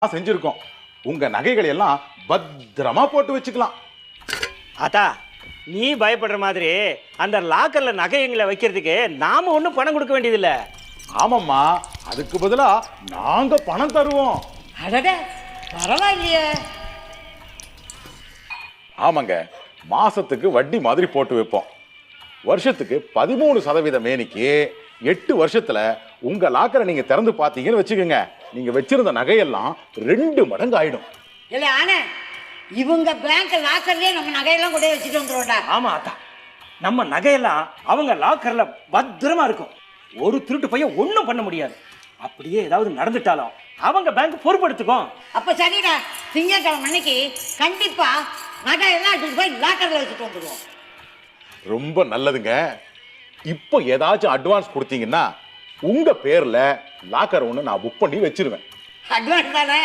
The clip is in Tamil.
செஞ்சிருக்கோம். உங்க நகைகளை எல்லாம் பத்திரமா போட்டு வச்சுக்கலாம். ஆத்தா, நீ பயப்படுற மாதிரி அந்த லாக்கர்ல நகைங்களை வைக்கிறதுக்கு நாம ஒன்றும் பணம் கொடுக்க வேண்டியதில்லை. ஆமாம்மா, அதுக்கு பதிலா நாங்க பணம் தருவோம். அடடே, பரவாயில்லையே. ஆமாங்க, மாசத்துக்கு வட்டி மாதிரி போட்டு வைப்போம். வருஷத்துக்கு 13% மேனிக்கு 8 வருஷத்துல உங்க லாக்கரை நீங்க திறந்து பார்த்தீங்கன்னு வச்சுக்கோங்க, நீங்க வச்சிருந்த நகையெல்லாம் 2 மடங்கு ஆயிடும். இல்ல ஆனே, இவங்க பேங்க் லாக்கர்லயே நம்ம நகையெல்லாம் கொண்டு வச்சுட்டு வந்துருவோம்டா. ஆமா ஆத்தா, நம்ம நகையெல்லாம் அவங்க லாக்கர்ல பத்திரமா இருக்கும். ஒரு திருட்டு பையன் ஒன்றும் பண்ண முடியாது. அப்படியே ஏதாவது நடந்துட்டாலும் அவங்க பேங்க் பொறுப்பெடுத்துக்கும். அப்ப சரிடா, திங்கட்கிழமை அன்னைக்கு கண்டிப்பா நகையெல்லாம் எடுத்துட்டு போய் லாக்கர்ல வச்சுட்டு வந்துடுவோம். ரொம்ப நல்லதுங்க. இப்போ ஏதாச்சும் அட்வான்ஸ் கொடுத்தீங்கன்னா உங்க பேர்ல லாக்கர் ஒன்று நான் புக் பண்ணி வச்சிருவேன். அட்வான்ஸ் தானே?